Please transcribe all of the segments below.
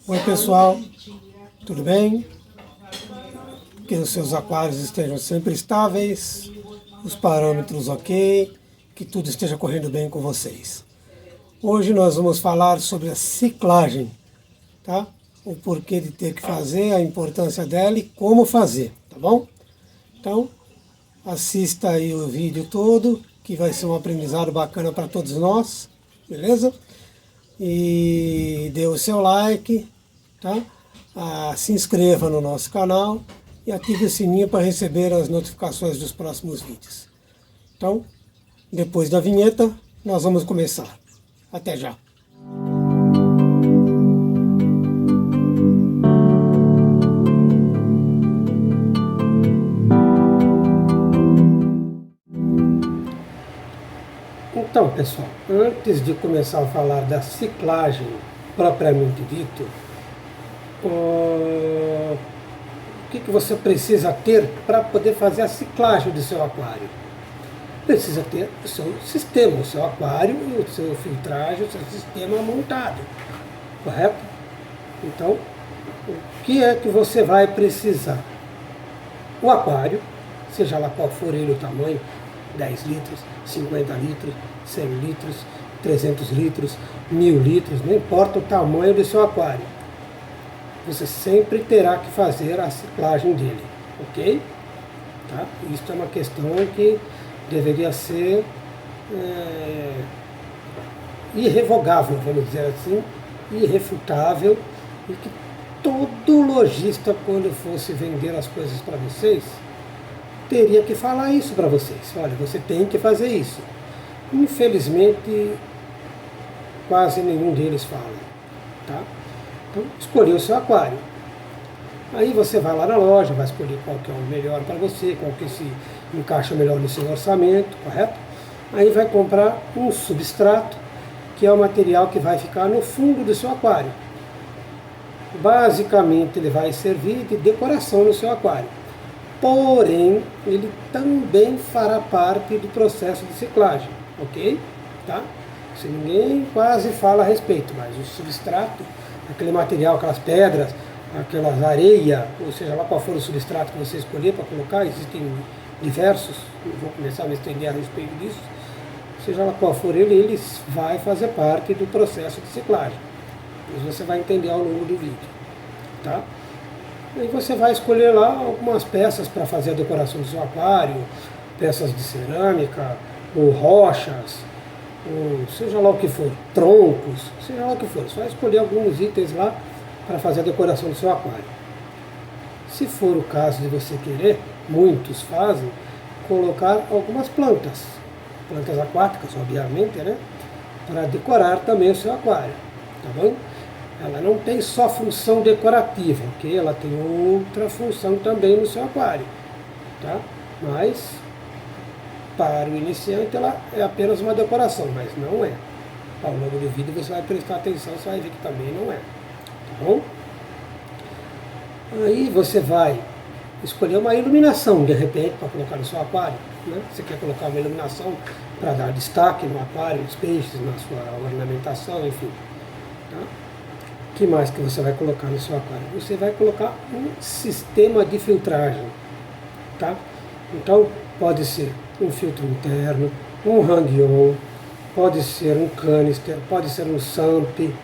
Oi pessoal, tudo bem? Que os seus aquários estejam sempre estáveis, os parâmetros ok, que tudo esteja correndo bem com vocês. Hoje nós vamos falar sobre a ciclagem, tá? O porquê de ter que fazer, a importância dela e como fazer, tá bom? Então, assista aí o vídeo todo, que vai ser um aprendizado bacana para todos nós, beleza? E dê o seu like, tá? Se inscreva no nosso canal e ative o sininho para receber as notificações dos próximos vídeos. Então, depois da vinheta, nós vamos começar. Até já! Então, pessoal, antes de começar a falar da ciclagem propriamente dito, o que você precisa ter para poder fazer a ciclagem do seu aquário? Precisa ter o seu sistema, o seu aquário, o seu filtragem, o seu sistema montado, correto? Então, o que é que você vai precisar? O aquário, seja lá qual for ele o tamanho, 10 litros, 50 litros, 100 litros, 300 litros, 1000 litros, não importa o tamanho do seu aquário. Você sempre terá que fazer a ciclagem dele, ok? Tá? Isso é uma questão que deveria ser irrevogável, vamos dizer assim, irrefutável, e que todo lojista, quando fosse vender as coisas para vocês, teria que falar isso para vocês. Olha, você tem que fazer isso. Infelizmente, quase nenhum deles fala, tá? Então, escolher o seu aquário. Aí você vai lá na loja, vai escolher qual que é o melhor para você, qual que se encaixa melhor no seu orçamento, correto? Aí vai comprar um substrato, que é o material que vai ficar no fundo do seu aquário. Basicamente, ele vai servir de decoração no seu aquário. Porém, ele também fará parte do processo de ciclagem, ok? Tá? Se ninguém quase fala a respeito, mas o substrato, aquele material, aquelas pedras, aquelas areia, ou seja lá qual for o substrato que você escolher para colocar, existem diversos, não vou começar a me estender a respeito disso, seja lá qual for ele vai fazer parte do processo de ciclagem. Isso você vai entender ao longo do vídeo, tá? Aí você vai escolher lá algumas peças para fazer a decoração do seu aquário, peças de cerâmica, ou rochas, ou seja lá o que for, troncos, seja lá o que for. Você vai escolher alguns itens lá para fazer a decoração do seu aquário. Se for o caso de você querer, muitos fazem, colocar algumas plantas aquáticas, obviamente, né, para decorar também o seu aquário, tá bom? Ela não tem só função decorativa, ok? Ela tem outra função também no seu aquário, tá? Mas, para o iniciante, ela é apenas uma decoração, mas não é. Ao longo do vídeo você vai prestar atenção, você vai ver que também não é, tá bom? Aí você vai escolher uma iluminação, de repente, para colocar no seu aquário, né? Você quer colocar uma iluminação para dar destaque no aquário, nos peixes, na sua ornamentação, enfim, tá? O que mais que você vai colocar no seu aquário? Você vai colocar um sistema de filtragem, tá? Então, pode ser um filtro interno, um hang-on, pode ser um canister, pode ser um sump,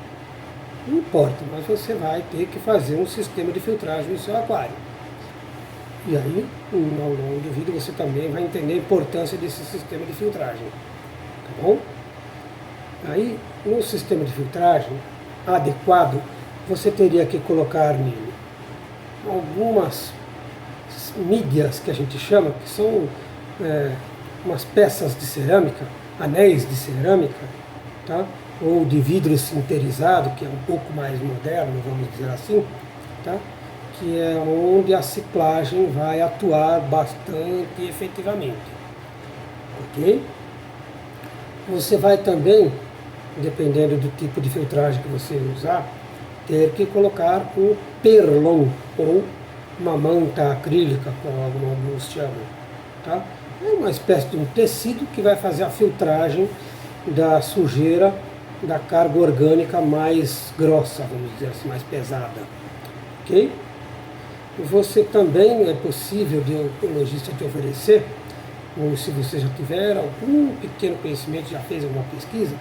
não importa, mas você vai ter que fazer um sistema de filtragem no seu aquário. E aí, ao longo do vídeo, você também vai entender a importância desse sistema de filtragem, tá bom? Aí, no sistema de filtragem adequado, você teria que colocar nele algumas mídias, que a gente chama, que são umas peças de cerâmica, anéis de cerâmica, tá? Ou de vidro sinterizado, que é um pouco mais moderno, vamos dizer assim, tá? Que é onde a ciclagem vai atuar bastante efetivamente, ok? Você vai também, dependendo do tipo de filtragem que você usar, ter que colocar um perlon, ou uma manta acrílica, como alguns chamam, tá? É uma espécie de um tecido que vai fazer a filtragem da sujeira da carga orgânica mais grossa, vamos dizer assim, mais pesada. Ok? E você também é possível de o ecologista te oferecer, ou se você já tiver algum pequeno conhecimento, já fez alguma pesquisa,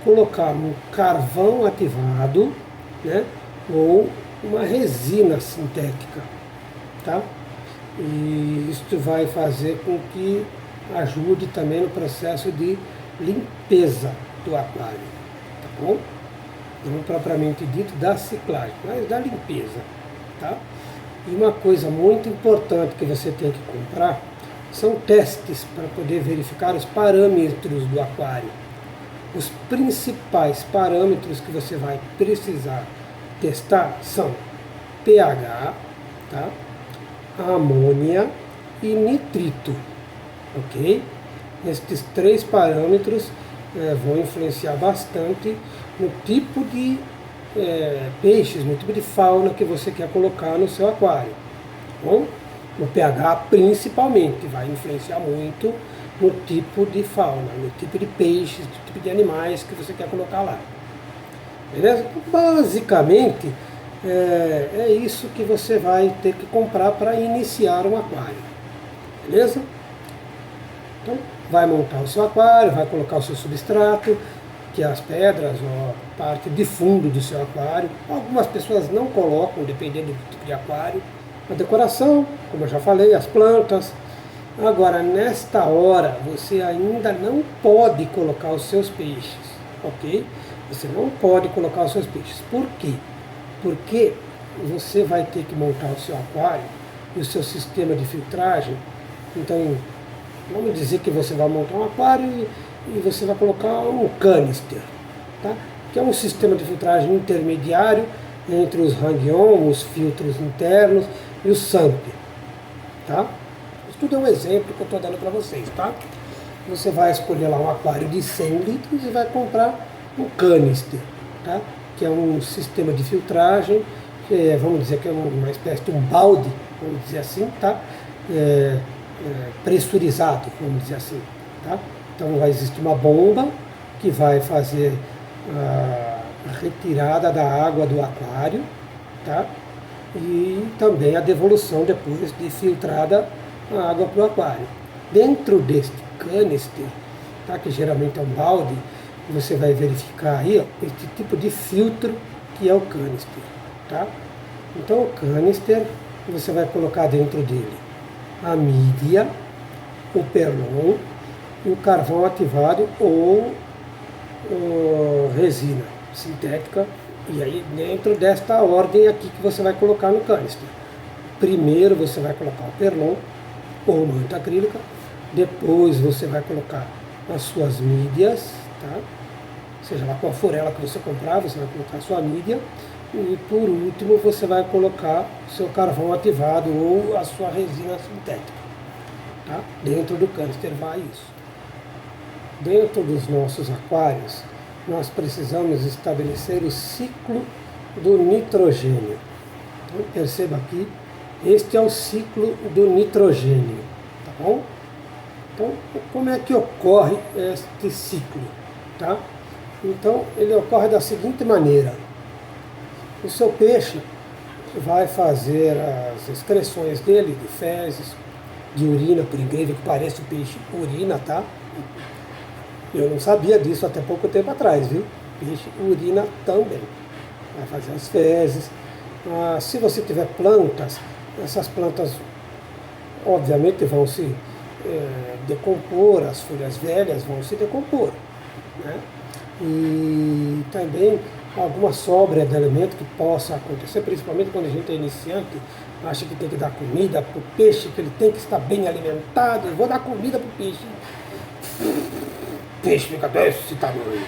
colocar um carvão ativado, né, ou uma resina sintética, tá? E isso vai fazer com que ajude também no processo de limpeza do aquário, tá bom? Não propriamente dito da ciclagem, mas da limpeza, tá? E uma coisa muito importante que você tem que comprar são testes para poder verificar os parâmetros do aquário. Os principais parâmetros que você vai precisar testar são pH, tá? Amônia e nitrito, ok? Estes 3 parâmetros vão influenciar bastante no tipo de peixes, no tipo de fauna que você quer colocar no seu aquário. Bom, o pH principalmente vai influenciar muito no tipo de fauna, no tipo de peixes, no tipo de animais que você quer colocar lá. Beleza? Basicamente, é isso que você vai ter que comprar para iniciar um aquário. Beleza? Então, vai montar o seu aquário, vai colocar o seu substrato, que é as pedras ou a parte de fundo do seu aquário. Algumas pessoas não colocam, dependendo do tipo de aquário. A decoração, como eu já falei, as plantas. Agora, nesta hora, você ainda não pode colocar os seus peixes, ok? Você não pode colocar os seus peixes. Por quê? Porque você vai ter que montar o seu aquário e o seu sistema de filtragem. Então, vamos dizer que você vai montar um aquário e você vai colocar um canister, tá? Que é um sistema de filtragem intermediário entre os hang-on, os filtros internos e o SAMP, tá? Isso tudo é um exemplo que eu estou dando para vocês, tá? Você vai escolher lá um aquário de 100 litros e vai comprar um canister, tá? Que é um sistema de filtragem, que vamos dizer que é uma espécie de um balde, vamos dizer assim, tá? Pressurizado, vamos dizer assim, tá? Então vai existir uma bomba que vai fazer a retirada da água do aquário, tá? E também a devolução depois de filtrada a água para o aquário. Dentro deste canister, tá? Que geralmente é um balde, você vai verificar aí, ó, este tipo de filtro que é o canister, tá? Então o canister, você vai colocar dentro dele a mídia, o perlon e o carvão ativado ou resina sintética. E aí dentro desta ordem aqui que você vai colocar no canister. Primeiro você vai colocar o perlon ou manta acrílica, depois você vai colocar as suas mídias, tá? Seja lá qual for ela que você comprar, você vai colocar a sua mídia. E por último você vai colocar o seu carvão ativado ou a sua resina sintética, tá? Dentro do canister vai isso. Dentro dos nossos aquários, nós precisamos estabelecer o ciclo do nitrogênio. Então perceba aqui, este é o ciclo do nitrogênio, tá bom? Então, como é que ocorre este ciclo, tá? Então, ele ocorre da seguinte maneira. O seu peixe vai fazer as excreções dele, de fezes, de urina, por incrível que pareça, o peixe urina, tá? Eu não sabia disso até pouco tempo atrás, viu? O peixe urina também. Vai fazer as fezes. Se você tiver plantas, essas plantas obviamente vão se decompor, as folhas velhas vão se decompor, né? E também alguma sobra de alimento que possa acontecer, principalmente quando a gente é iniciante, acha que tem que dar comida para o peixe, que ele tem que estar bem alimentado. Eu vou dar comida para o peixe. O peixe fica desse tamanho.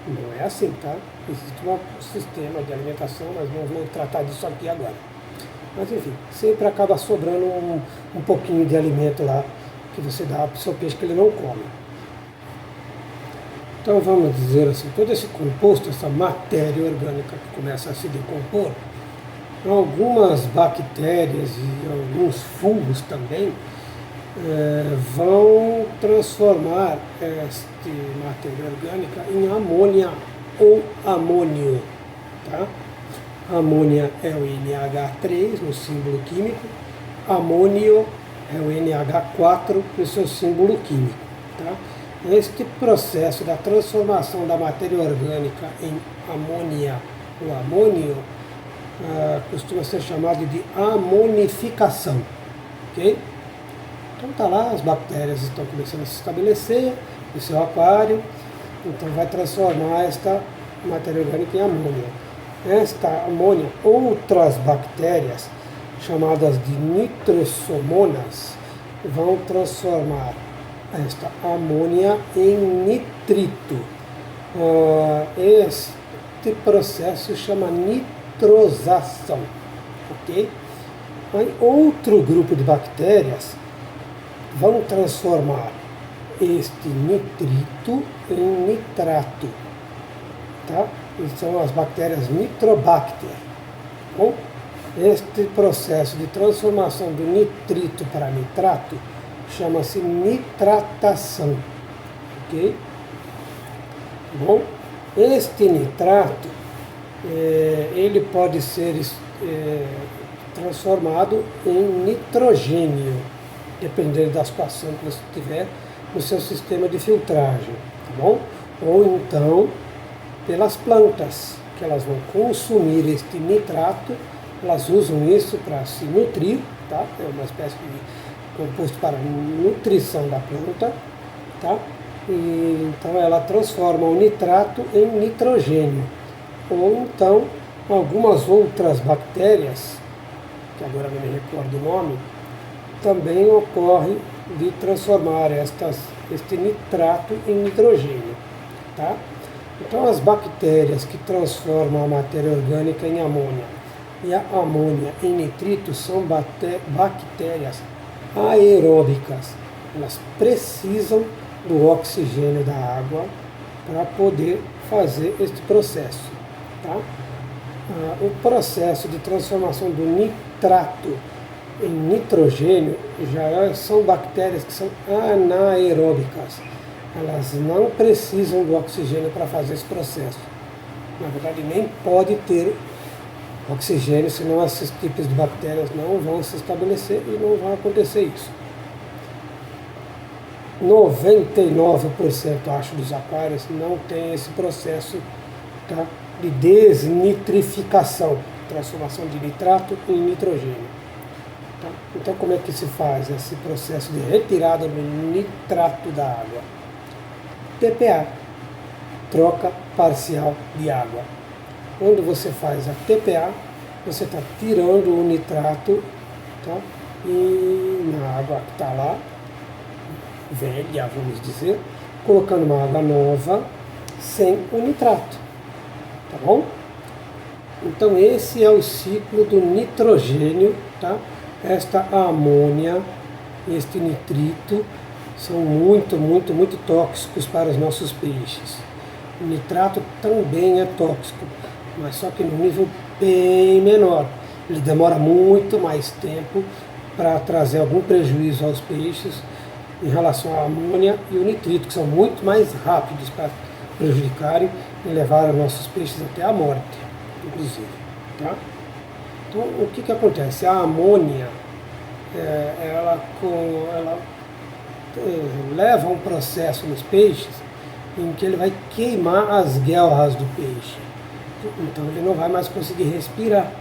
Não é assim, tá? Existe um sistema de alimentação, mas não vou tratar disso aqui agora. Mas enfim, sempre acaba sobrando um pouquinho de alimento lá que você dá para o seu peixe que ele não come. Então vamos dizer assim, todo esse composto, essa matéria orgânica que começa a se decompor, algumas bactérias e alguns fungos também vão transformar esta matéria orgânica em amônia ou amônio. Tá? Amônia é o NH3 no símbolo químico, amônio é o NH4 no seu símbolo químico. Tá? Este processo da transformação da matéria orgânica em amônia ou amônio costuma ser chamado de amonificação. Okay? Então está lá, as bactérias estão começando a se estabelecer no seu aquário, então vai transformar esta matéria orgânica em amônia. Esta amônia, outras bactérias, chamadas de nitrosomonas, vão transformar esta amônia em nitrito. Este processo se chama nitrosação. Okay? Aí, outro grupo de bactérias vão transformar este nitrito em nitrato. Tá? São as bactérias Nitrobacter. Bom, este processo de transformação do nitrito para nitrato chama-se nitratação. Ok? Bom, este nitrato ele pode ser transformado em nitrogênio, dependendo da situação que você tiver no seu sistema de filtragem, tá bom? Ou então pelas plantas, que elas vão consumir este nitrato, elas usam isso para se nutrir, tá? É uma espécie de composto para nutrição da planta, tá? E então ela transforma o nitrato em nitrogênio. Ou então algumas outras bactérias, que agora não me recordo o nome, também ocorre de transformar este nitrato em nitrogênio. Tá? Então as bactérias que transformam a matéria orgânica em amônia e a amônia em nitrito são bactérias aeróbicas. Elas precisam do oxigênio da água para poder fazer este processo. Tá? O processo de transformação do nitrato em nitrogênio já são bactérias que são anaeróbicas. Elas não precisam do oxigênio para fazer esse processo. Na verdade, nem pode ter oxigênio, senão esses tipos de bactérias não vão se estabelecer e não vai acontecer isso. 99% acho dos aquários não tem esse processo, tá, de desnitrificação, transformação de nitrato em nitrogênio. Tá? Então como é que se faz esse processo de retirada do nitrato da água? TPA, troca parcial de água. Quando você faz a TPA, você está tirando o nitrato, tá? E na água que está lá, velha, vamos dizer, colocando uma água nova sem o nitrato. Tá bom? Então esse é o ciclo do nitrogênio, tá? Esta amônia, este nitrito são muito tóxicos para os nossos peixes. O nitrato também é tóxico, mas só que no nível bem menor. Ele demora muito mais tempo para trazer algum prejuízo aos peixes em relação à amônia e o nitrito, que são muito mais rápidos para prejudicarem e levar os nossos peixes até a morte, inclusive. Tá? Então, o que acontece? A amônia, ela leva um processo nos peixes em que ele vai queimar as guelras do peixe. Então ele não vai mais conseguir respirar.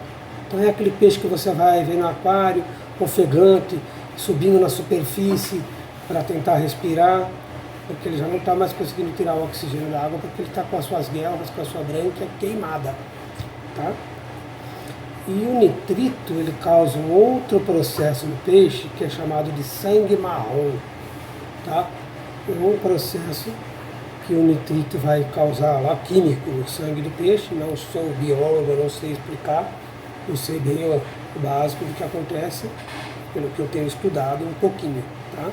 Então é aquele peixe que você vai ver no aquário, ofegante, subindo na superfície para tentar respirar, porque ele já não está mais conseguindo tirar o oxigênio da água, porque ele está com as suas guelras, com a sua brânquia queimada. Tá? E o nitrito, ele causa um outro processo no peixe, que é chamado de sangue marrom. Tá? É um processo que o nitrito vai causar lá, químico, no sangue do peixe. Não sou biólogo, não sei explicar, eu sei bem o básico do que acontece, pelo que eu tenho estudado um pouquinho. Tá?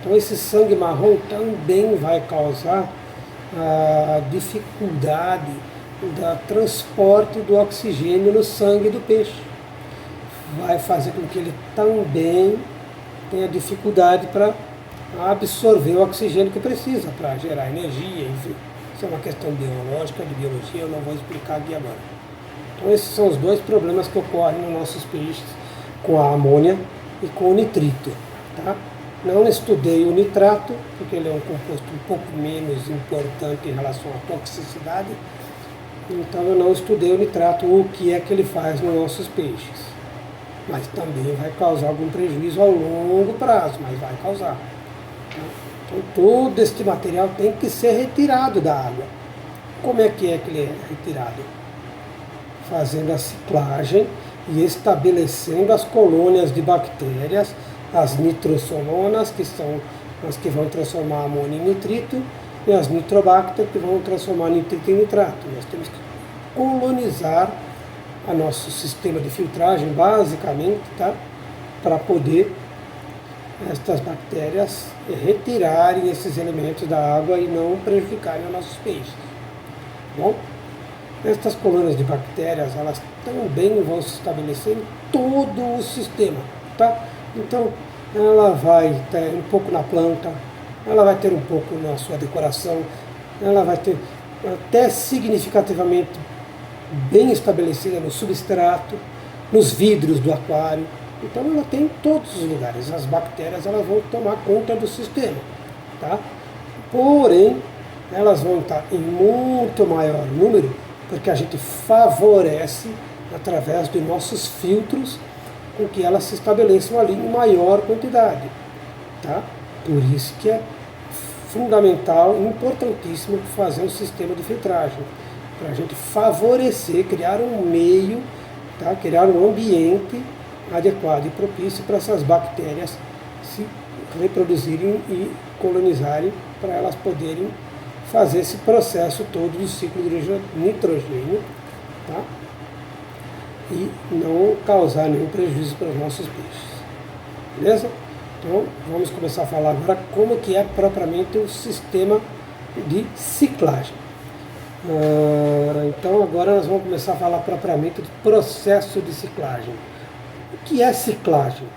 Então esse sangue marrom também vai causar a dificuldade do transporte do oxigênio no sangue do peixe. Vai fazer com que ele também tenha dificuldade para absorver o oxigênio que precisa para gerar energia, enfim. Isso é uma questão biológica, de biologia, eu não vou explicar aqui agora. Então esses são os dois problemas que ocorrem nos nossos peixes com a amônia e com o nitrito. Tá? Não estudei o nitrato, porque ele é um composto um pouco menos importante em relação à toxicidade, então eu não estudei o nitrato, o que é que ele faz nos nossos peixes. Mas também vai causar algum prejuízo ao longo prazo, mas vai causar. Então todo este material tem que ser retirado da água. Como é que ele é retirado? Fazendo a ciclagem e estabelecendo as colônias de bactérias, as nitrosolonas, que são as que vão transformar amônia em nitrito, e as nitrobacter, que vão transformar nitrito em nitrato. Nós temos que colonizar o nosso sistema de filtragem, basicamente, tá? Para poder estas bactérias retirarem esses elementos da água e não prejudicarem os nossos peixes. Bom, estas colônias de bactérias, elas também vão se estabelecer em todo o sistema, tá? Então, ela vai ter um pouco na planta, ela vai ter um pouco na sua decoração, ela vai ter até significativamente bem estabelecida no substrato, nos vidros do aquário. Então ela tem em todos os lugares. As bactérias, elas vão tomar conta do sistema, tá? Porém, elas vão estar em muito maior número, porque a gente favorece, através dos nossos filtros, com que elas se estabeleçam ali em maior quantidade, tá? Por isso que é fundamental, importantíssimo fazer um sistema de filtragem, para a gente favorecer, criar um meio, tá? Criar um ambiente adequado e propício para essas bactérias se reproduzirem e colonizarem, para elas poderem fazer esse processo todo do ciclo de nitrogênio, tá? E não causar nenhum prejuízo para os nossos peixes. Beleza? Então vamos começar a falar agora como que é propriamente o sistema de ciclagem. Então agora nós vamos começar a falar propriamente do processo de ciclagem. O que é ciclagem?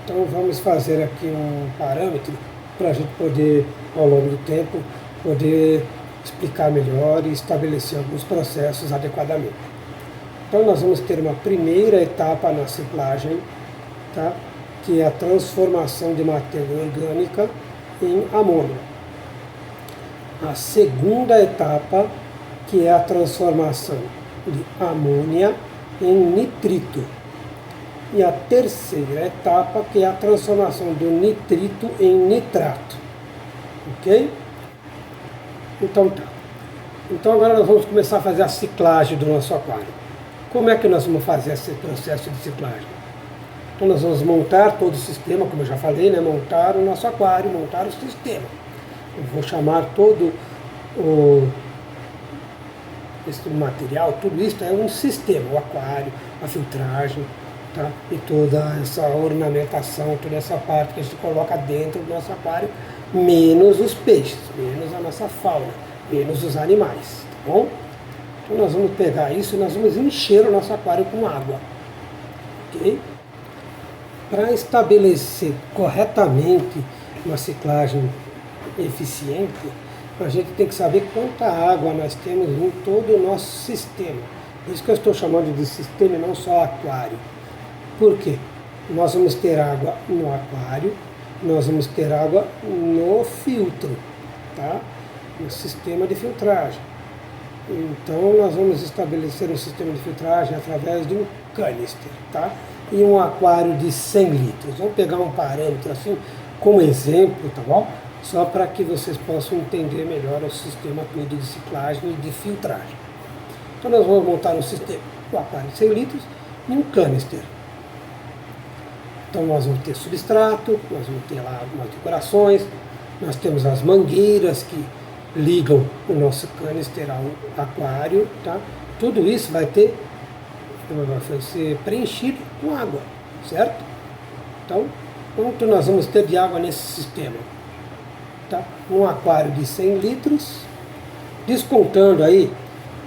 Então vamos fazer aqui um parâmetro para a gente poder, ao longo do tempo, poder explicar melhor e estabelecer alguns processos adequadamente. Então nós vamos ter uma primeira etapa na ciclagem, tá? Que é a transformação de matéria orgânica em amônia. A segunda etapa, que é a transformação de amônia em nitrito. E a terceira etapa, que é a transformação do nitrito em nitrato. Ok? Então tá. Então agora nós vamos começar a fazer a ciclagem do nosso aquário. Como é que nós vamos fazer esse processo de ciclagem? Então nós vamos montar todo o sistema, como eu já falei, né? Montar o nosso aquário, montar o sistema. Eu vou chamar todo esse material, tudo isso é um sistema, o aquário, a filtragem, tá? E toda essa ornamentação, toda essa parte que a gente coloca dentro do nosso aquário, menos os peixes, menos a nossa fauna, menos os animais, tá bom? Então nós vamos pegar isso e nós vamos encher o nosso aquário com água, ok? Para estabelecer corretamente uma ciclagem eficiente, a gente tem que saber quanta água nós temos em todo o nosso sistema. Por isso que eu estou chamando de sistema e não só aquário. Por quê? Nós vamos ter água no aquário, nós vamos ter água no filtro, tá? No sistema de filtragem. Então nós vamos estabelecer um sistema de filtragem através de um canister, tá? E um aquário de 100 litros. Vamos pegar um parâmetro assim, como exemplo, tá bom? Só para que vocês possam entender melhor o sistema todo de ciclagem e de filtragem. Então nós vamos montar um sistema, um aquário de 100 litros e um canister. Então nós vamos ter substrato, nós vamos ter lá algumas decorações, nós temos as mangueiras que ligam o nosso canister ao aquário, tá? Tudo isso vai ser preenchido com água, certo? Então, quanto nós vamos ter de água nesse sistema? Tá? Um aquário de 100 litros, descontando aí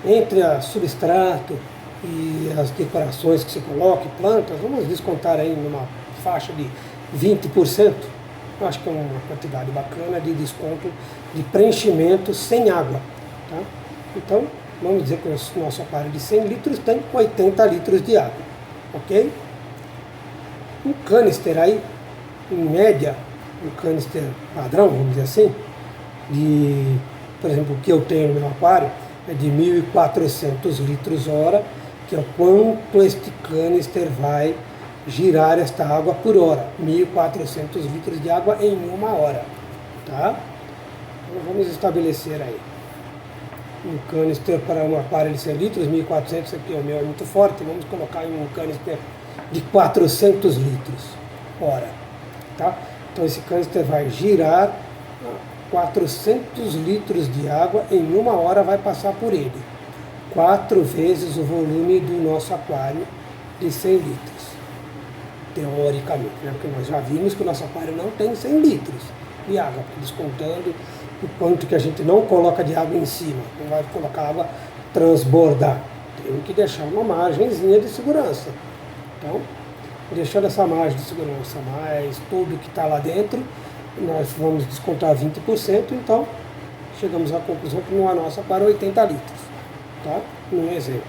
entre a substrato e as decorações que se coloca, plantas, vamos descontar aí numa faixa de 20%, eu acho que é uma quantidade bacana de desconto de preenchimento sem água. Tá? Então, vamos dizer que o nosso aquário de 100 litros tem 80 litros de água. Ok? Um canister aí, em média, um canister padrão, vamos dizer assim, por exemplo, o que eu tenho no meu aquário, é de 1.400 litros hora, que é o quanto este canister vai girar esta água por hora. 1.400 litros de água em uma hora. Tá? Então vamos estabelecer aí um canister para um aquário de 100 litros, 1.400, aqui o meu é muito forte, vamos colocar em um canister de 400 litros hora. Tá? Então esse canister vai girar 400 litros de água em uma hora, vai passar por ele. 4 vezes o volume do nosso aquário de 100 litros. Teoricamente, né? Porque nós já vimos que o nosso aquário não tem 100 litros de água, descontando o quanto que a gente não coloca de água em cima, não vai colocar água transbordar. Tem que deixar uma margenzinha de segurança. Então, deixando essa margem de segurança mais tudo que está lá dentro, nós vamos descontar 20%, então chegamos à conclusão que no nosso aquário 80 litros. Tá? Um exemplo.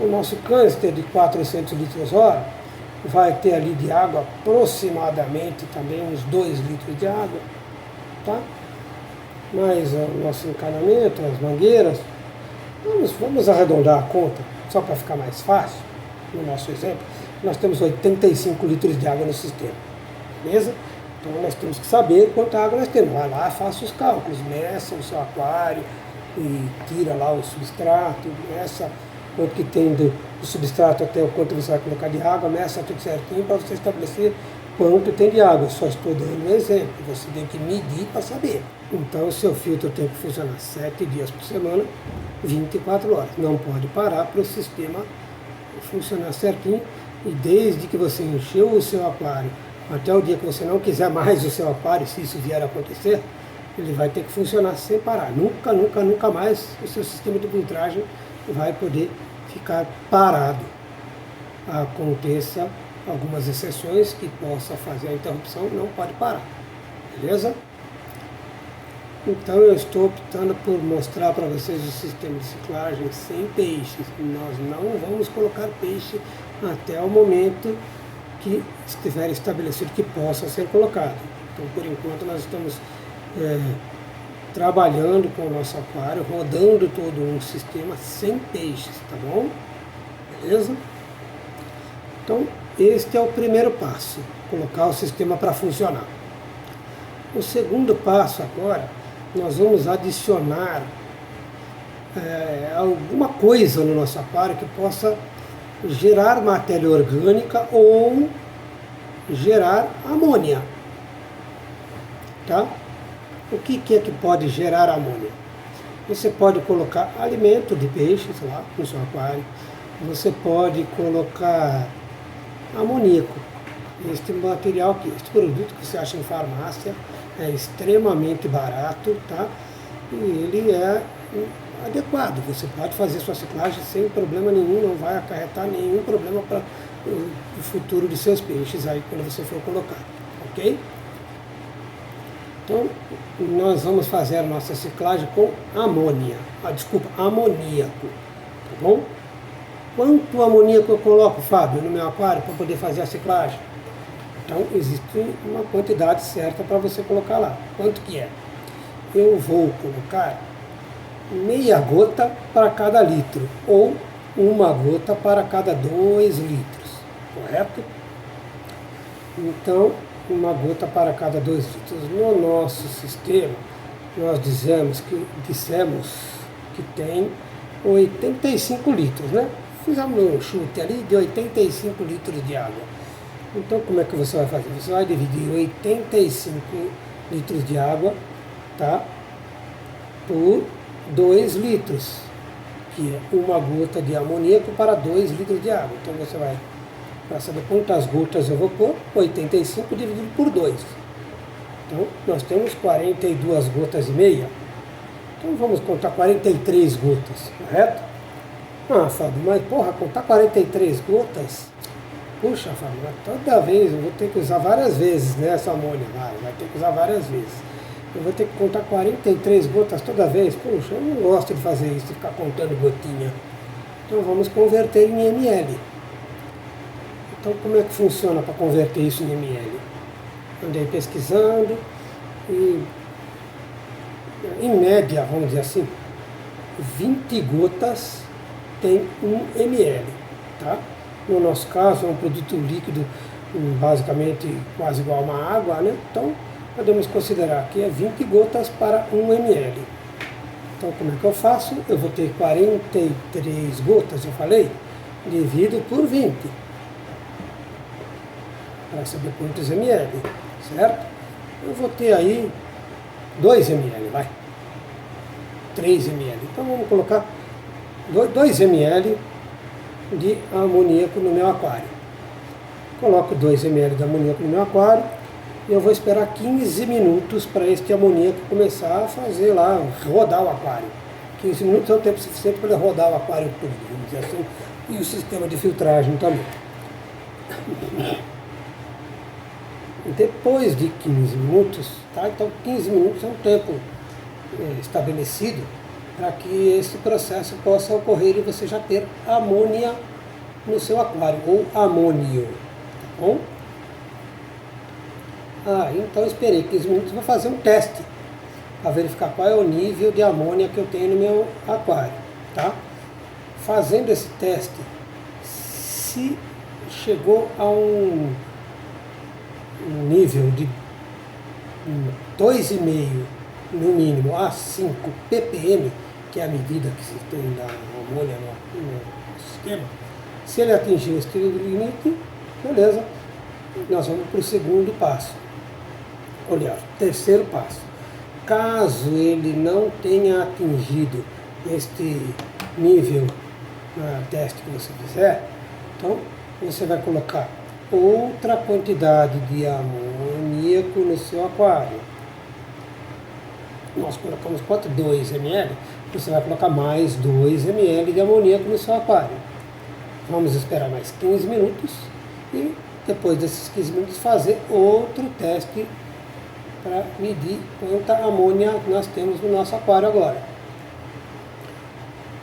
O nosso canister de 400 litros hora vai ter ali de água aproximadamente também uns 2 litros de água. Tá? Mais o nosso encanamento, as mangueiras, vamos arredondar a conta, só para ficar mais fácil, no nosso exemplo, nós temos 85 litros de água no sistema, beleza? Então nós temos que saber quanta água nós temos, vai lá, faça os cálculos, meça o seu aquário e tira lá o substrato, meça quanto que tem do substrato até o quanto você vai colocar de água, meça tudo certinho para você estabelecer quanto tem de água. Só estou dando um exemplo, você tem que medir para saber. Então o seu filtro tem que funcionar 7 dias por semana, 24 horas. Não pode parar para o sistema funcionar certinho, e desde que você encheu o seu aquário até o dia que você não quiser mais o seu aquário, se isso vier a acontecer, ele vai ter que funcionar sem parar. Nunca, nunca, nunca mais o seu sistema de filtragem vai poder ficar parado. Aconteça algumas exceções que possa fazer a interrupção, não pode parar. Beleza? Então eu estou optando por mostrar para vocês o sistema de ciclagem sem peixes. Nós não vamos colocar peixe até o momento que estiver estabelecido que possa ser colocado. Então por enquanto nós estamos trabalhando com o nosso aquário, rodando todo um sistema sem peixes, tá bom? Beleza? Então este é o primeiro passo, colocar o sistema para funcionar. O segundo passo agora, nós vamos adicionar alguma coisa no nosso aquário que possa gerar matéria orgânica ou gerar amônia. Tá? O que é que pode gerar amônia? Você pode colocar alimento de peixes lá no seu aquário, você pode colocar amoníaco. Este material, este produto que você acha em farmácia, é extremamente barato, tá? E ele é adequado. Você pode fazer sua ciclagem sem problema nenhum, não vai acarretar nenhum problema para o futuro de seus peixes aí quando você for colocar, ok? Então, nós vamos fazer a nossa ciclagem com amoníaco, tá bom? Quanto amoníaco eu coloco, Fábio, no meu aquário para poder fazer a ciclagem? Então, existe uma quantidade certa para você colocar lá. Quanto que é? Eu vou colocar meia gota para cada litro, ou uma gota para cada 2 litros, correto? Então, uma gota para cada 2 litros. No nosso sistema, nós dissemos que tem 85 litros, né? Fizemos um chute ali de 85 litros de água. Então, como é que você vai fazer? Você vai dividir 85 litros de água, tá? Por 2 litros, que é uma gota de amoníaco para 2 litros de água. Então, você vai, para saber quantas gotas eu vou pôr, 85 dividido por 2. Então, nós temos 42 gotas e meia. Então, vamos contar 43 gotas, correto? Ah, Fábio, mas porra, contar 43 gotas puxa, Fábio, toda vez eu vou ter que usar várias vezes, né, essa amônia, vai ter que usar várias vezes. Eu vou ter que contar 43 gotas toda vez. Puxa, eu não gosto de fazer isso, de ficar contando gotinha. Então vamos converter em ml. Então como é que funciona para converter isso em ml? Andei pesquisando e, em média, vamos dizer assim, 20 gotas tem 1 ml, tá? No nosso caso é um produto líquido, basicamente quase igual a uma água, né? Então podemos considerar que é 20 gotas para 1 ml. Então como é que eu faço? Eu vou ter 43 gotas, eu falei, divido por 20, para saber quantos ml, certo? Eu vou ter aí 2 ml, vai, 3 ml. Então vamos colocar 2 ml de amoníaco no meu aquário. Coloco 2 ml de amoníaco no meu aquário e eu vou esperar 15 minutos para este amoníaco começar a fazer lá, rodar o aquário. 15 minutos é o tempo suficiente para ele rodar o aquário todo, vamos dizer assim, e o sistema de filtragem também. Depois de 15 minutos, tá? Então 15 minutos é um tempo estabelecido para que esse processo possa ocorrer e você já ter amônia no seu aquário, ou amônio, tá bom? Então eu esperei 15 minutos, vou fazer um teste para verificar qual é o nível de amônia que eu tenho no meu aquário, tá? Fazendo esse teste, se chegou a um nível de 2,5 no mínimo a 5 ppm, que é a medida que se tem da amônia no sistema, se ele atingir esse limite, beleza, nós vamos para o segundo passo. Olha, terceiro passo. Caso ele não tenha atingido este nível no teste que você fizer, então você vai colocar outra quantidade de amoníaco no seu aquário. Nós colocamos quanto? 2 ml. Você vai colocar mais 2 ml de amoníaco no seu aquário. Vamos esperar mais 15 minutos e depois desses 15 minutos fazer outro teste para medir quanta amônia nós temos no nosso aquário agora.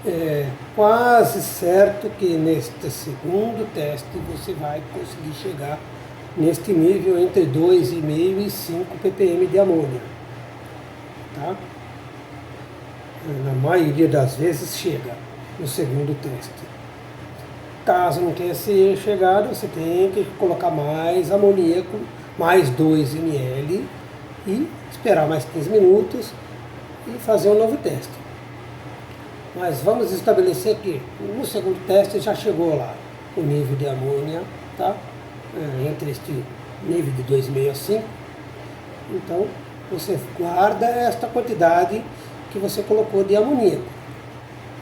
É quase certo que neste segundo teste você vai conseguir chegar neste nível entre 2,5 e 5 ppm de amônia, tá? Na maioria das vezes chega no segundo teste. Caso não tenha chegado, você tem que colocar mais amoníaco, mais 2 ml e esperar mais 15 minutos e fazer um novo teste. Mas vamos estabelecer que no segundo teste já chegou lá o nível de amônia, tá? Entre este nível de 2,5 a 5. Então você guarda esta quantidade que você colocou de amoníaco.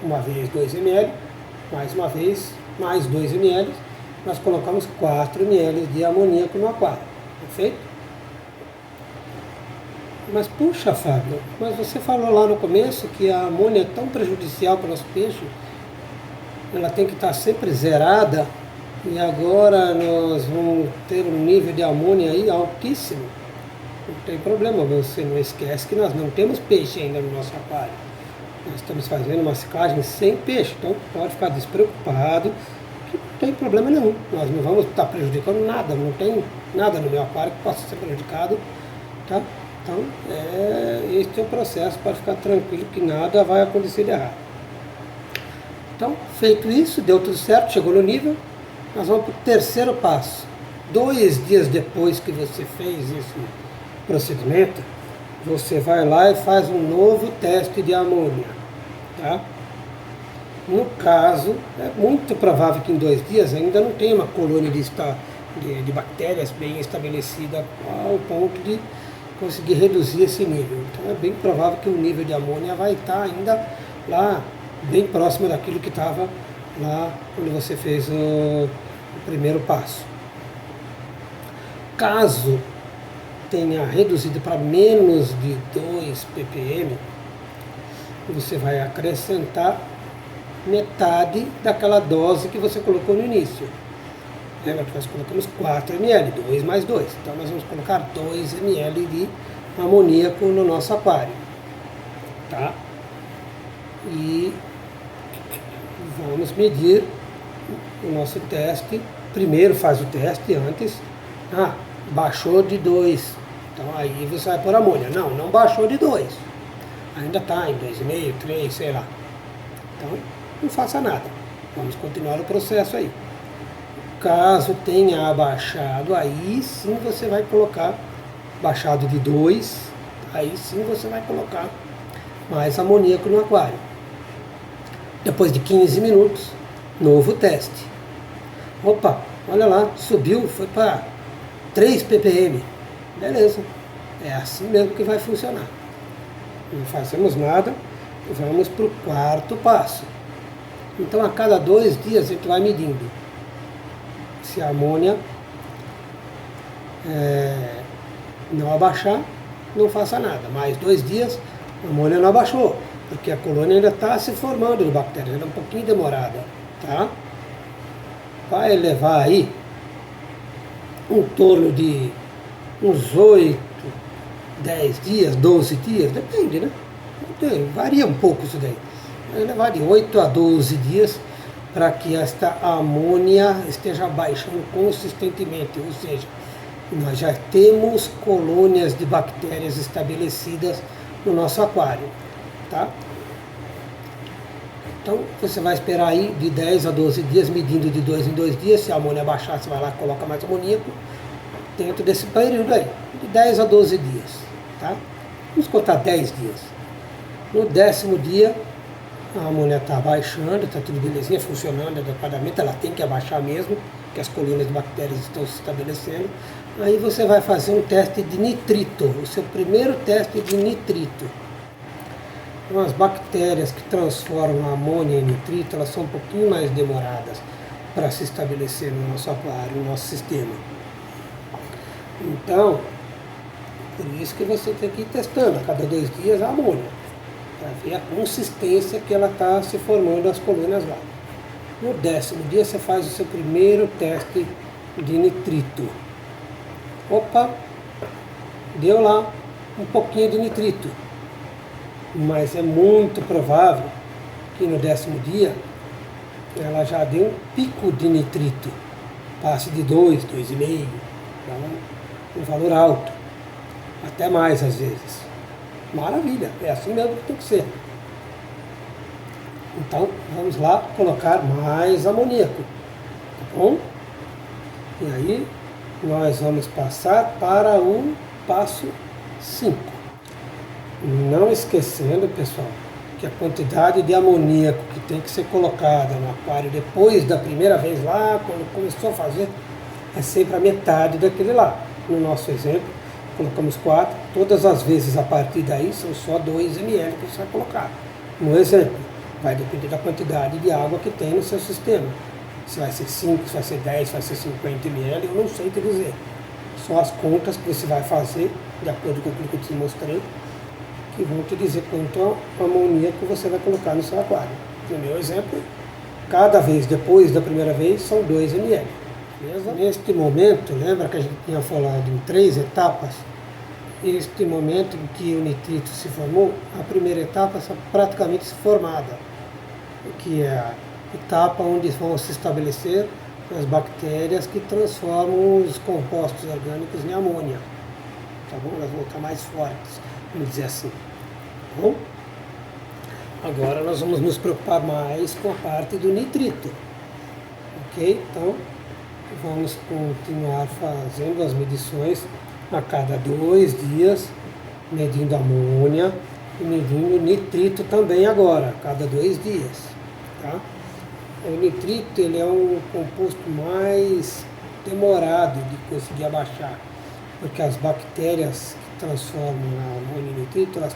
Uma vez 2 ml, mais uma vez mais 2 ml, nós colocamos 4 ml de amoníaco no aquário, perfeito? Mas puxa, Fábio, mas você falou lá no começo que a amônia é tão prejudicial para o nosso peixe, ela tem que estar sempre zerada, e agora nós vamos ter um nível de amônia aí altíssimo. Não tem problema, você não esquece que nós não temos peixe ainda no nosso aquário. Nós estamos fazendo uma ciclagem sem peixe, então pode ficar despreocupado, que não tem problema nenhum. Nós não vamos estar prejudicando nada, não tem nada no meu aquário que possa ser prejudicado, tá? Então, este é o processo para ficar tranquilo que nada vai acontecer de errado. Então, feito isso, deu tudo certo, chegou no nível, nós vamos para o terceiro passo. 2 dias depois que você fez esse procedimento, você vai lá e faz um novo teste de amônia, tá? No caso, é muito provável que em 2 dias ainda não tenha uma colônia de bactérias bem estabelecida ao ponto de conseguir reduzir esse nível. Então é bem provável que o nível de amônia vai estar ainda lá, bem próximo daquilo que estava lá quando você fez o primeiro passo. Caso tenha reduzido para menos de 2 ppm, você vai acrescentar metade daquela dose que você colocou no início. Lembra que nós colocamos 4 ml, 2 mais 2. Então nós vamos colocar 2 ml de amoníaco no nosso aquário. Tá? E vamos medir o nosso teste. Primeiro faz o teste antes. Baixou de 2. Então aí você vai pôr amônia. Não baixou de 2. Ainda está em 2,5, 3, sei lá. Então não faça nada. Vamos continuar o processo aí. Caso tenha abaixado, aí sim você vai colocar, baixado de 2, aí sim você vai colocar mais amoníaco no aquário. Depois de 15 minutos, novo teste. Opa, olha lá, subiu, foi para 3 ppm. Beleza, é assim mesmo que vai funcionar. Não fazemos nada, vamos para o quarto passo. Então a cada 2 dias a gente vai medindo. Se a amônia não abaixar, não faça nada. Mais 2 dias, a amônia não abaixou, porque a colônia ainda está se formando de bactérias, ela é um pouquinho demorada, tá? Vai levar aí em torno de uns 8, 10 dias, 12 dias, depende, né? Varia um pouco isso daí. Vai levar de 8 a 12 dias para que esta amônia esteja baixando consistentemente, ou seja, nós já temos colônias de bactérias estabelecidas no nosso aquário, tá? Então você vai esperar aí de 10 a 12 dias, medindo de 2 em 2 dias. Se a amônia baixar, você vai lá e coloca mais amoníaco dentro desse período aí, de 10 a 12 dias, tá? Vamos contar 10 dias. No 10º dia, a amônia está baixando, está tudo belezinha, funcionando adequadamente, ela tem que abaixar mesmo, porque as colônias de bactérias estão se estabelecendo. Aí você vai fazer um teste de nitrito, o seu primeiro teste de nitrito. Então, as bactérias que transformam a amônia em nitrito, elas são um pouquinho mais demoradas para se estabelecer no nosso aquário, no nosso sistema. Então, por isso que você tem que ir testando a cada 2 dias a amônia, para ver a consistência que ela está se formando as colônias lá. No 10º dia você faz o seu primeiro teste de nitrito. Opa, deu lá um pouquinho de nitrito, mas é muito provável que no 10º dia ela já deu um pico de nitrito, passe de 2, 2,5, um valor alto, até mais às vezes. Maravilha, é assim mesmo que tem que ser. Então vamos lá colocar mais amoníaco, tá bom? E aí nós vamos passar para o passo 5. Não esquecendo, pessoal, que a quantidade de amoníaco que tem que ser colocada no aquário depois da primeira vez lá, quando começou a fazer, é sempre a metade daquele lá. No nosso exemplo, colocamos 4, todas as vezes a partir daí são só 2 ml que você vai colocar. No exemplo, vai depender da quantidade de água que tem no seu sistema. Se vai ser 5, se vai ser 10, se vai ser 50 ml, eu não sei te dizer. Só as contas que você vai fazer, de acordo com aquilo que eu te mostrei, que vão te dizer quanto amoníaco você vai colocar no seu aquário. No meu exemplo, cada vez depois da primeira vez são 2 ml. Beleza? Neste momento, lembra que a gente tinha falado em 3 etapas? Este momento em que o nitrito se formou, a primeira etapa está praticamente formada, que é a etapa onde vão se estabelecer as bactérias que transformam os compostos orgânicos em amônia. Tá bom? Elas vão estar mais fortes, vamos dizer assim. Tá bom? Agora nós vamos nos preocupar mais com a parte do nitrito. Ok? Então, vamos continuar fazendo as medições a cada 2 dias, medindo amônia e medindo nitrito também agora, a cada 2 dias. Tá? O nitrito ele é um composto mais demorado de conseguir abaixar, porque as bactérias que transformam a amônia em nitrito, elas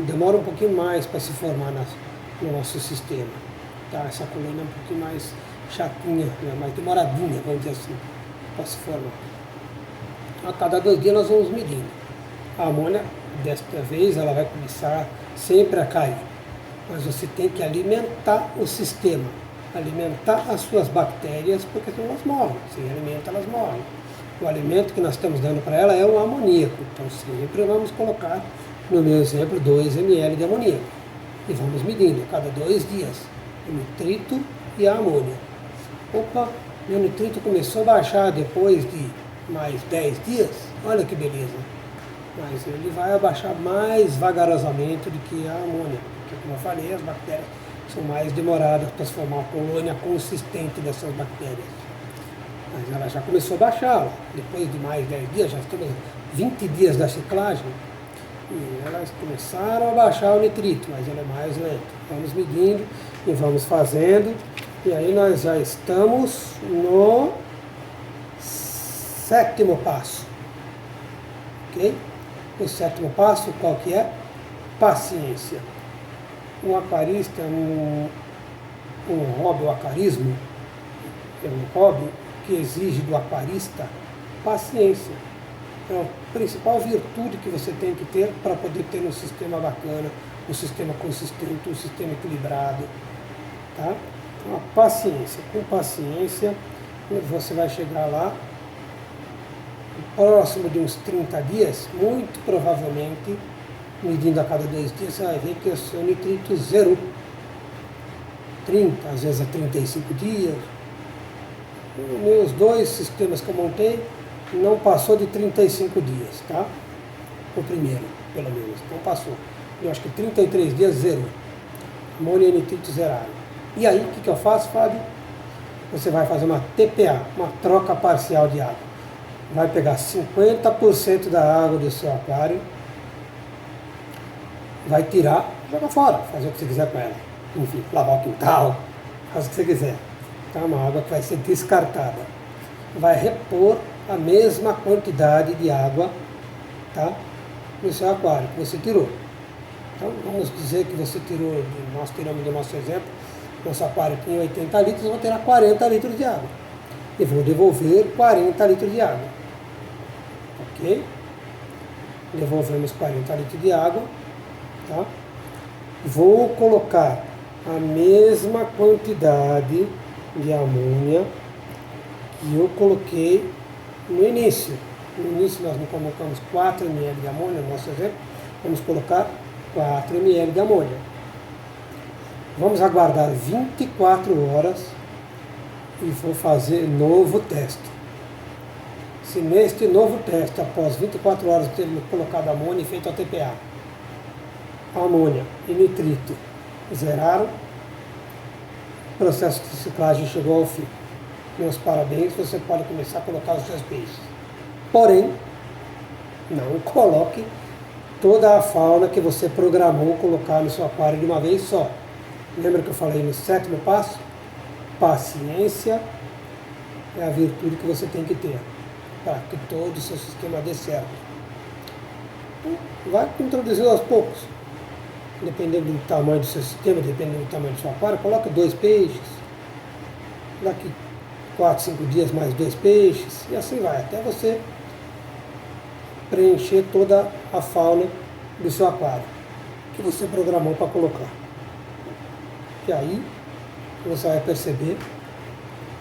demoram um pouquinho mais para se formar no nosso sistema. Tá? Essa colônia é um pouquinho mais chatinha, né? Mais demoradinha, vamos dizer assim, para se formar. A cada 2 dias nós vamos medindo. A amônia, desta vez, ela vai começar sempre a cair. Mas você tem que alimentar o sistema. alimentar as suas bactérias, porque senão elas morrem. Sem alimento elas morrem. O alimento que nós estamos dando para ela é o amoníaco. Então sempre vamos colocar, no meu exemplo, 2 ml de amoníaco. E vamos medindo a cada 2 dias o nitrito e a amônia. Opa, meu nitrito começou a baixar depois de mais 10 dias. Olha que beleza. Mas ele vai abaixar mais vagarosamente do que a amônia. Porque, como eu falei, as bactérias são mais demoradas para se formar uma colônia consistente dessas bactérias. Mas ela já começou a baixar, ó. Depois de mais 10 dias, já estamos 20 dias da ciclagem, e elas começaram a baixar o nitrito, mas ele é mais lento. Vamos medindo e vamos fazendo, e aí nós já estamos no 7º passo. Ok? O 7º passo, qual que é? Paciência. Um aquarista, um hobby, o aquarismo, é um hobby que exige do aquarista paciência. É a principal virtude que você tem que ter para poder ter um sistema bacana, um sistema consistente, um sistema equilibrado. Tá? Então, a paciência. Com paciência, você vai chegar lá, próximo de uns 30 dias, muito provavelmente, medindo a cada 2 dias, você vai ver que o seu nitrito zerou. 30, às vezes a 35 dias. Os meus 2 sistemas que eu montei não passou de 35 dias, tá? O primeiro, pelo menos, não passou. Eu acho que 33 dias zerou. Amônia e nitrito zeraram. E aí, o que eu faço, Fábio? Você vai fazer uma TPA, uma troca parcial de água. Vai pegar 50% da água do seu aquário, vai tirar, joga fora, fazer o que você quiser com ela. Enfim, lavar o quintal, faz o que você quiser. Tá? Uma água que vai ser descartada. Vai repor a mesma quantidade de água, tá, no seu aquário que você tirou. Então vamos dizer que você tirou, nós tiramos do nosso exemplo, nosso aquário tinha 80 litros, eu vou tirar 40 litros de água. E vou devolver 40 litros de água. Ok? Devolvemos 40 litros de água. Tá? Vou colocar a mesma quantidade de amônia que eu coloquei no início. No início nós colocamos 4 ml de amônia, no nosso exemplo, vamos colocar 4 ml de amônia. Vamos aguardar 24 horas e vou fazer novo teste. Se neste novo teste, após 24 horas de termos colocado amônia e feito a TPA, amônia e nitrito zeraram, o processo de ciclagem chegou ao fim. Meus parabéns, você pode começar a colocar os seus peixes. Porém, não coloque toda a fauna que você programou colocar no seu aquário de uma vez só. Lembra que eu falei no 7º passo? Paciência é a virtude que você tem que ter para que todo o seu sistema dê certo. Então, vai introduzindo aos poucos. Dependendo do tamanho do seu sistema, dependendo do tamanho do seu aquário, coloca 2 peixes. Daqui 4, 5 dias mais 2 peixes. E assim vai, até você preencher toda a fauna do seu aquário que você programou para colocar. E aí você vai perceber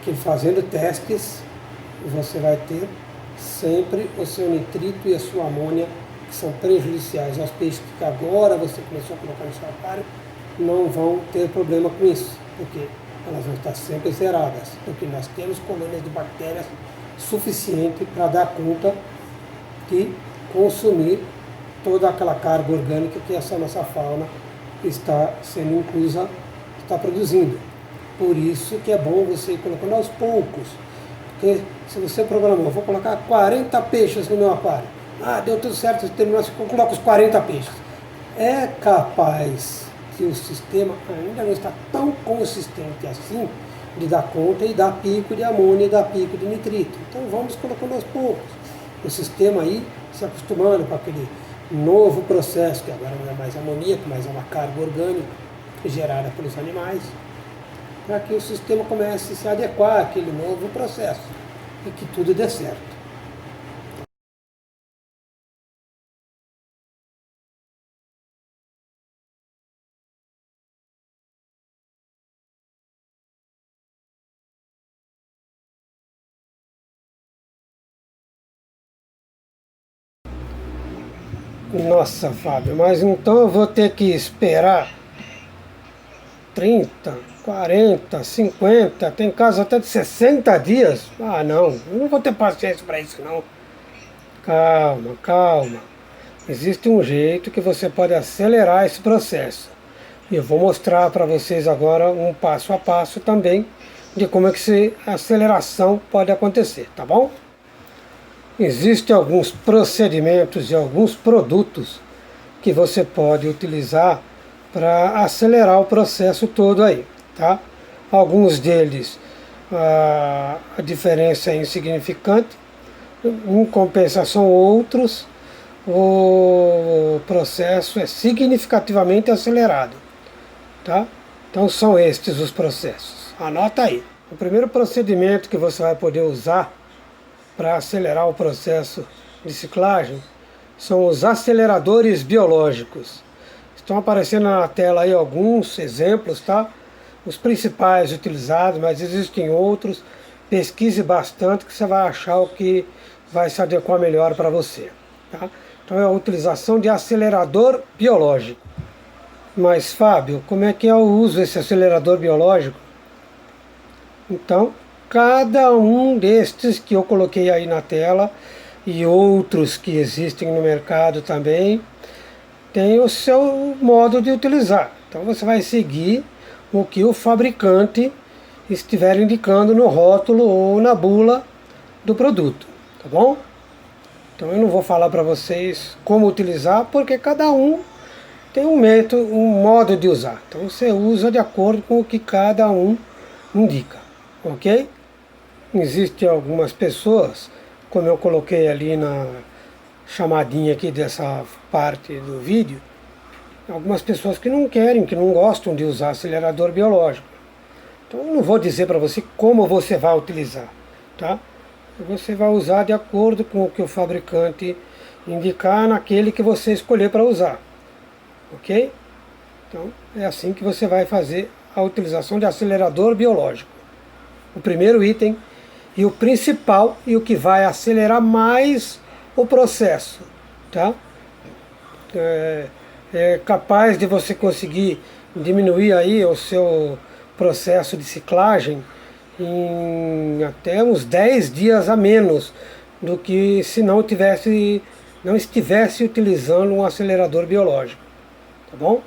que fazendo testes você vai ter sempre o seu nitrito e a sua amônia, que são prejudiciais aos peixes que agora você começou a colocar no seu aquário, não vão ter problema com isso, porque elas vão estar sempre zeradas, porque nós temos colônias de bactérias suficiente para dar conta de consumir toda aquela carga orgânica que essa nossa fauna está sendo inclusa, está produzindo. Por isso que é bom você ir colocando aos poucos, porque se você programou, vou colocar 40 peixes no meu aquário, deu tudo certo, terminou, eu coloco os 40 peixes. É capaz que o sistema ainda não está tão consistente assim de dar conta e dar pico de amônia e dar pico de nitrito. Então vamos colocando aos poucos. O sistema aí se acostumando com aquele novo processo, que agora não é mais amoníaco, mas é uma carga orgânica gerada pelos animais, para que o sistema comece a se adequar àquele novo processo e que tudo dê certo. Nossa, Fábio, mas então eu vou ter que esperar 30, 40, 50, tem casos até de 60 dias? Ah, não, eu não vou ter paciência para isso, não. Calma, calma. Existe um jeito que você pode acelerar esse processo. E eu vou mostrar para vocês agora um passo a passo também de como é que essa aceleração pode acontecer, tá bom? Existem alguns procedimentos e alguns produtos que você pode utilizar para acelerar o processo todo aí, tá? Alguns deles a diferença é insignificante, em compensação outros o processo é significativamente acelerado, tá? Então são estes os processos. Anota aí. O primeiro procedimento que você vai poder usar para acelerar o processo de ciclagem são os aceleradores biológicos. Estão aparecendo na tela aí alguns exemplos, tá? Os principais utilizados, mas existem outros. Pesquise bastante que você vai achar o que vai se adequar melhor para você, tá? Então é a utilização de acelerador biológico. Mas Fábio, como é que eu uso esse acelerador biológico? Então, cada um destes que eu coloquei aí na tela e outros que existem no mercado também, tem o seu modo de utilizar. Então você vai seguir o que o fabricante estiver indicando no rótulo ou na bula do produto, tá bom? Então eu não vou falar para vocês como utilizar, porque cada um tem um método, um modo de usar. Então você usa de acordo com o que cada um indica, ok? Existem algumas pessoas, como eu coloquei ali na chamadinha aqui dessa parte do vídeo, algumas pessoas que não querem, que não gostam de usar acelerador biológico. Então eu não vou dizer para você como você vai utilizar, tá? Você vai usar de acordo com o que o fabricante indicar naquele que você escolher para usar, ok? Então é assim que você vai fazer a utilização de acelerador biológico. O primeiro item e o principal e o que vai acelerar mais o processo, tá? É capaz de você conseguir diminuir aí o seu processo de ciclagem em até uns 10 dias a menos do que se não estivesse utilizando um acelerador biológico, tá bom?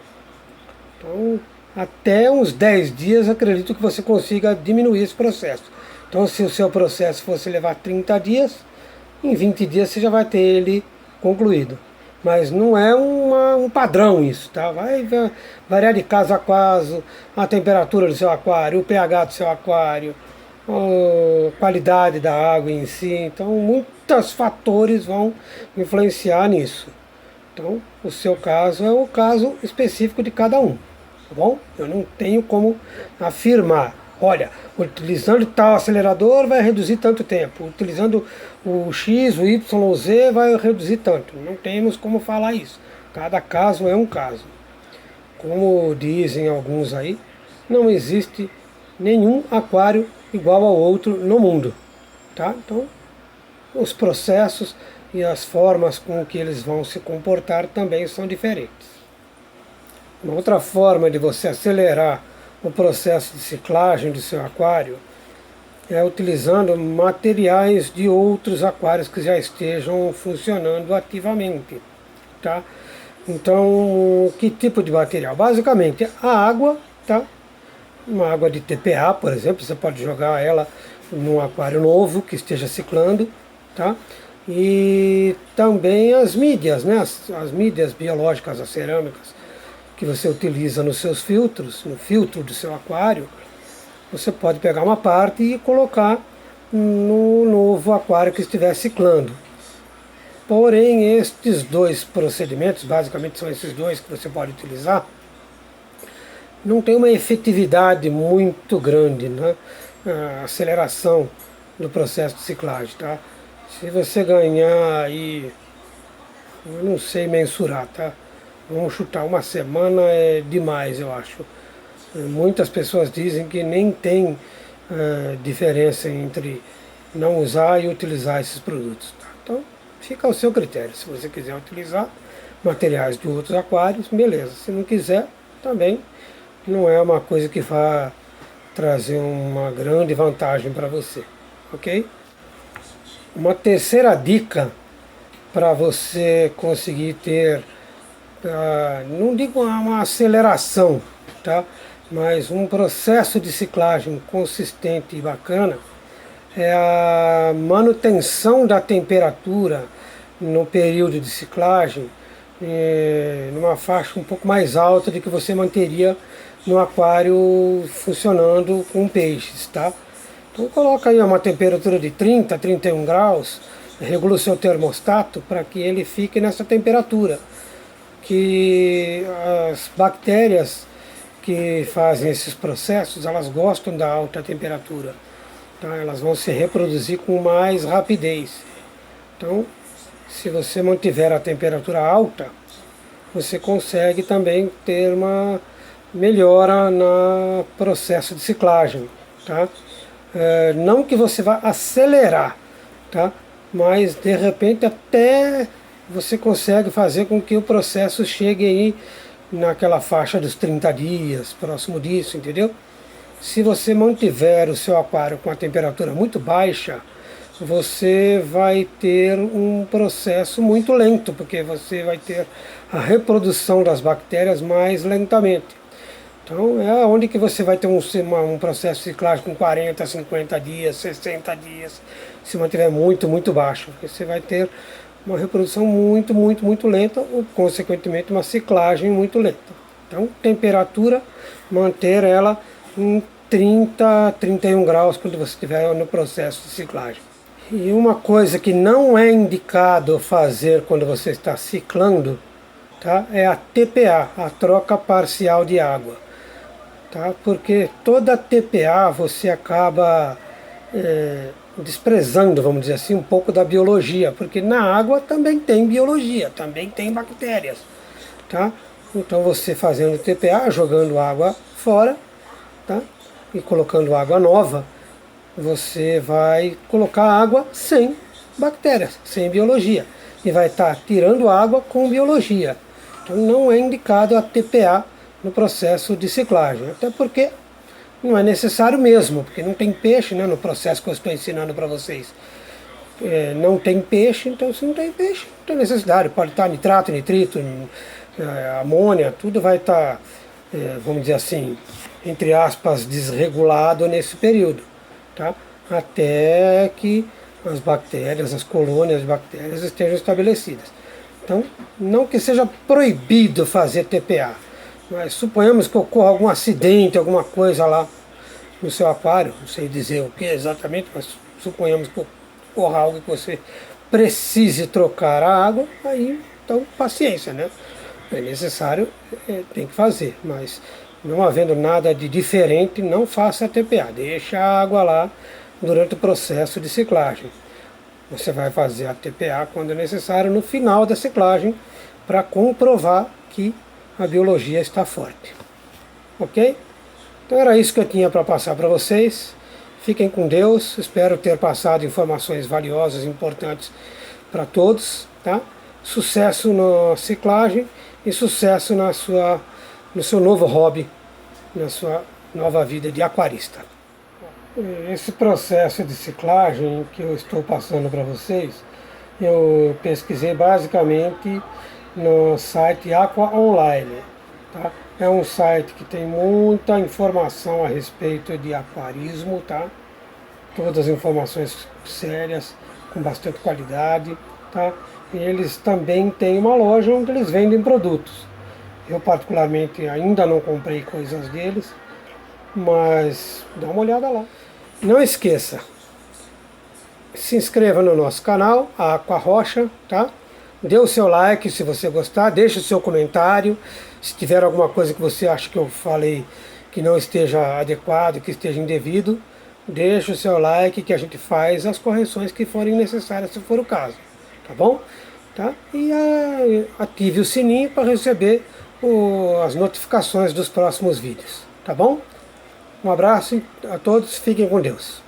Então, até uns 10 dias acredito que você consiga diminuir esse processo. Então, se o seu processo fosse levar 30 dias, em 20 dias você já vai ter ele concluído. Mas não é um padrão isso, tá? Vai variar de caso a caso, a temperatura do seu aquário, o pH do seu aquário, a qualidade da água em si. Então, muitos fatores vão influenciar nisso. Então, o seu caso é o caso específico de cada um, tá bom? Eu não tenho como afirmar, olha, utilizando tal acelerador vai reduzir tanto tempo, utilizando o X, o Y, o Z vai reduzir tanto. Não temos como falar isso. Cada caso é um caso. Como dizem alguns aí, não existe nenhum aquário igual ao outro no mundo, tá? Então, os processos e as formas com que eles vão se comportar também são diferentes. Uma outra forma de você acelerar o processo de ciclagem do seu aquário é utilizando materiais de outros aquários que já estejam funcionando ativamente, tá? Então, que tipo de material? Basicamente, a água, tá? Uma água de TPA, por exemplo, você pode jogar ela num aquário novo que esteja ciclando, tá? E também as mídias, né? As mídias biológicas, as cerâmicas, que você utiliza nos seus filtros, no filtro do seu aquário, você pode pegar uma parte e colocar no novo aquário que estiver ciclando. Porém, estes dois procedimentos, basicamente são esses dois que você pode utilizar, não tem uma efetividade muito grande, né? A aceleração do processo de ciclagem, tá? Se você ganhar aí, eu não sei mensurar, tá? Vamos chutar, uma semana é demais, eu acho. Muitas pessoas dizem que nem tem diferença entre não usar e utilizar esses produtos, tá? Então, fica ao seu critério. Se você quiser utilizar, materiais de outros aquários, beleza. Se não quiser, também não é uma coisa que vá trazer uma grande vantagem para você, ok? Uma terceira dica para você conseguir ter, não digo uma aceleração, tá? Mas um processo de ciclagem consistente e bacana, é a manutenção da temperatura no período de ciclagem numa faixa um pouco mais alta do que você manteria no aquário funcionando com peixes, tá? Então coloca aí uma temperatura de 30 a 31 graus, regula o seu termostato para que ele fique nessa temperatura, que as bactérias que fazem esses processos, elas gostam da alta temperatura, tá? Elas vão se reproduzir com mais rapidez. Então, se você mantiver a temperatura alta, você consegue também ter uma melhora no processo de ciclagem, tá? Não que você vá acelerar, tá? Mas de repente até você consegue fazer com que o processo chegue aí naquela faixa dos 30 dias, próximo disso, entendeu? Se você mantiver o seu aquário com a temperatura muito baixa, você vai ter um processo muito lento, porque você vai ter a reprodução das bactérias mais lentamente. Então é onde que você vai ter um processo de ciclagem com 40, 50 dias, 60 dias, se mantiver muito baixo, porque você vai ter uma reprodução muito lenta, ou consequentemente uma ciclagem muito lenta. Então temperatura, manter ela em 30, 31 graus quando você estiver no processo de ciclagem. E uma coisa que não é indicado fazer quando você está ciclando, tá, é a TPA, a troca parcial de água. Tá? Porque toda TPA você acaba desprezando, vamos dizer assim, um pouco da biologia, porque na água também tem biologia, também tem bactérias. Tá? Então você fazendo TPA, jogando água fora, tá? E colocando água nova, você vai colocar água sem bactérias, sem biologia, e vai estar tirando água com biologia. Então não é indicado a TPA no processo de ciclagem, até porque não é necessário mesmo, porque não tem peixe, né, no processo que eu estou ensinando para vocês. Não tem peixe, então se não tem peixe, não tem necessidade. Pode estar nitrato, nitrito, amônia, tudo vai estar, vamos dizer assim, entre aspas, desregulado nesse período, tá? Até que as bactérias, as colônias de bactérias estejam estabelecidas. Então, não que seja proibido fazer TPA, mas suponhamos que ocorra algum acidente, alguma coisa lá no seu aquário, não sei dizer o que exatamente, mas suponhamos que ocorra algo que você precise trocar a água, aí então paciência, né? É necessário, tem que fazer, mas não havendo nada de diferente, não faça a TPA, deixa a água lá durante o processo de ciclagem. Você vai fazer a TPA quando é necessário, no final da ciclagem, para comprovar que a biologia está forte. Ok? Então era isso que eu tinha para passar para vocês. Fiquem com Deus, espero ter passado informações valiosas, importantes para todos. Tá? Sucesso na ciclagem e sucesso no seu novo hobby, na sua nova vida de aquarista. Esse processo de ciclagem que eu estou passando para vocês, eu pesquisei basicamente no site Aqua Online. Tá? É um site que tem muita informação a respeito de aquarismo, tá? Todas as informações sérias, com bastante qualidade. Tá? E eles também têm uma loja onde eles vendem produtos. Eu particularmente ainda não comprei coisas deles, mas dá uma olhada lá. Não esqueça, se inscreva no nosso canal, a Aqua Rocha, tá? Dê o seu like se você gostar, deixe o seu comentário. Se tiver alguma coisa que você acha que eu falei que não esteja adequado, que esteja indevido, deixe o seu like que a gente faz as correções que forem necessárias, se for o caso. Tá bom? Tá? E ative o sininho para receber as notificações dos próximos vídeos. Tá bom? Um abraço a todos, fiquem com Deus.